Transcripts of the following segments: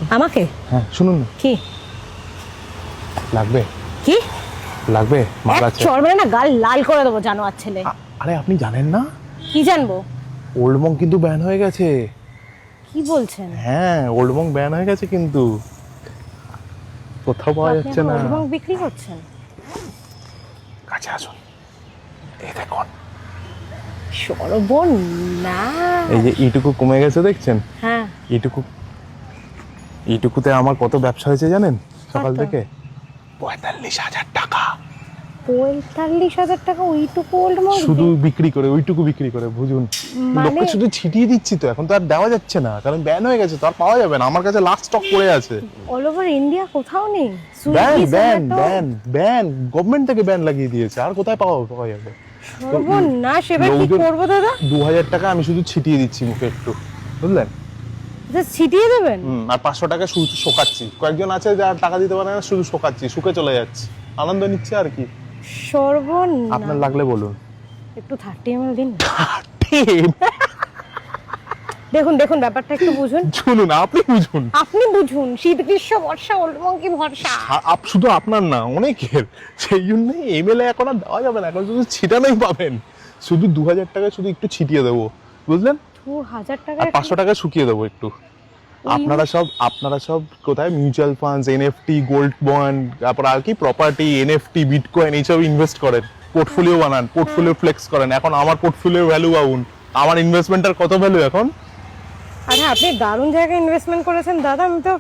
আমাকে? হ্যাঁ শুনুন না। কি লাগবে? কি লাগবে? মাল আছে। চড় মেরে না গাল লাল করে দেবো জানোয়ার ছেলে। আরে আপনি জানেন না কি জানবো? ওল্ড মং কিন্তু ব্যান হয়ে গেছে। কি বলছেন? হ্যাঁ ওল্ড মং ব্যান হয়ে গেছে কিন্তু কোথাও পাওয়া যাচ্ছে না। এবং বিক্রি করছেন? কাছে আসুন, এই দেখুন। সর্বনা। এই যে এইটুকু কমে গেছে দেখছেন? হ্যাঁ। এইটুকুতে আমার কত ব্যবসা হয়েছে জানেন সকাল কত? থেকে? ৪৫,০০০ টাকা ৪৫,০০০ টাকা ওইটুকু ওল্ড মগ? শুধু বিক্রি করে, ওইটুকু বিক্রি করে বুঝুন। মানে? লোককে শুধু ছিটিয়ে দিচ্ছি তো, এখন তো আর দেওয়া যাচ্ছে না কারণ ব্যান হয়ে গেছে, তো আর পাওয়া যাবে না। আমার কাছে লাস্ট স্টক পড়ে আছে। অল ওভার ইন্ডিয়া কোথাও নেই? Ban Swiggy, ban Zomato? Ban ban government থেকে ব্যান লাগিয়ে দিয়েছে, আর কোথায় পাওয়া যাবে? সর্বনাশ, এবার কি লোকজন- করবো দাদা? ২,০০০ টাকা আমি শুধু ছিটিয়ে দিচ্ছি মুখে একটু, বুঝলেন? জাস্ট ছিটিয়ে দেবেন? আর ৫০০ টাকা শুধু শোকাচ্ছি। কয়েকজন আছে যারা টাকা দিতে পারে না, শুধু শোকাচ্ছি, শুকে চলে যাচ্ছে, আনন্দ নিচ্ছে আর কি। সর্বনাশ। আপনার লাগলে বলুন। একটু 30 ml দিন না। দেখুন দেখুন, ব্যাপারটা একটু বুঝুন। শুনুন, আপনি বুঝুন। আপনি বুঝুন, শীত গ্রীষ্ম বর্ষা ওল্ড মং কি ভরসা। শুধু আপনার না, অনেকের। সেই জন্যই এমএলএ এখন আর দেওয়া যাবে না, এখন শুধু ছিটানোই পাবেন। শুধু ২,০০০ টাকা শুধু একটু ছিটিয়ে দেবো, বুঝলেন? ২,০০০ টাকা? আর ৫০০ টাকা শুকিয়ে দেবো একটু। আপনারা সব কোথায় mutual funds, NFT, gold bond, তারপর আর কি প্রপার্টি, এনএফটি, বিটকয়েন এইসব ইনভেস্ট করেন, পোর্টফোলিও বানান, পোর্টফোলিও ফ্লেক্স করেন। এখন আমার পোর্টফোলিও ভ্যালু পাউন, আমার ইনভেস্টমেন্টের কত ভ্যালু এখন? আরে আপনি দারুণ জায়গায় ইনভেস্টমেন্ট করেছেন দাদা। আমি তো,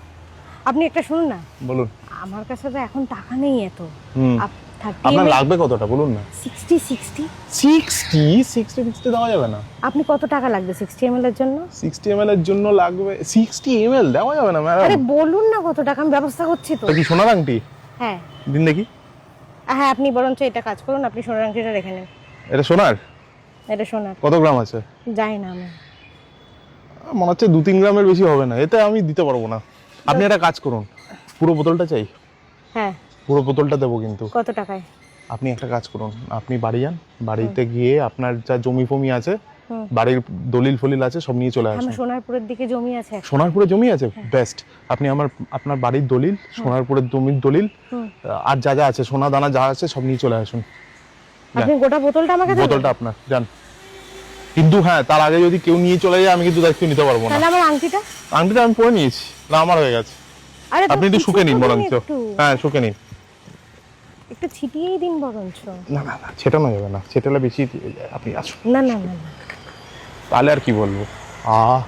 আপনি একটা শুনুন না, বলুন। আমার কাছে তো এখন টাকা নেই এত। হুম। 30 আপনার ml লাগবে কতটা বলুন না? 60 60। 60 দেওয়া যাবে না। আপনি কত টাকা লাগবে 60 ml এর জন্য? 60 ml এর জন্য লাগবে 60 ml দেওয়া যাবে না ম্যাডাম। আরে বলুন না কত টাকা, আমি ব্যবস্থা করছি তো। এটা কি সোনার আংটি? হ্যাঁ দিন দেখি। হ্যাঁ, আপনি বরঞ্চ এটা কাজ করুন, আপনি সোনার আংটিটা রেখে নেন। এটা সোনার? এটা সোনার। কত গ্রাম আছে? যাই না আমি। মনে হচ্ছে ২-৩ গ্রামের বেশি হবে না, এতে আমি দিতে পারবো না। আপনি একটা কাজ করুন, পুরো বোতলটা চাই। হ্যাঁ। পুরো বোতলটা দেবো কিন্তু। কত টাকায়? আপনি একটা কাজ করুন, আপনি বাড়ি যান, বাড়িতে গিয়ে আপনার যা জমি ফমি আছে, হুম। বাড়ির দলিল ফলিল আছে, সব নিয়ে চলে আমার আসুন। সোনারপুরের দিকে জমি আছে একটা। সোনারপুরে জমি আছে? বেস্ট। আপনি আপনার বাড়ির দলিল, সোনারপুরের জমির দলিল, হুম। আর যা যা আছে, সোনা দানা যা আছে সব নিয়ে চলে আসুন। আপনি গোটা বোতলটা আমাকে দেবেন? বোতলটা আপনার, যান। কিন্তু হ্যাঁ, তার আগে যদি কেউ নিয়ে চলে যায় আমি কিন্তু দায়িত্ব নিতে পারবো না। তাহলে আমার আংটিটা? আংটিটা আমি পরে নিয়েছি, না আমার হয়ে গেছে। আরে আপনি একটু শুকে নিন বরঞ্চ। হ্যাঁ শুকে নিন। একটু ছিটিয়েই দিন বরঞ্চ। না না না, ছেটানো যাবে না, ছেটালে বেশি দিয়ে যায়। আপনি আসুন। না না না না। তাহলে আর কি বলবো। আহ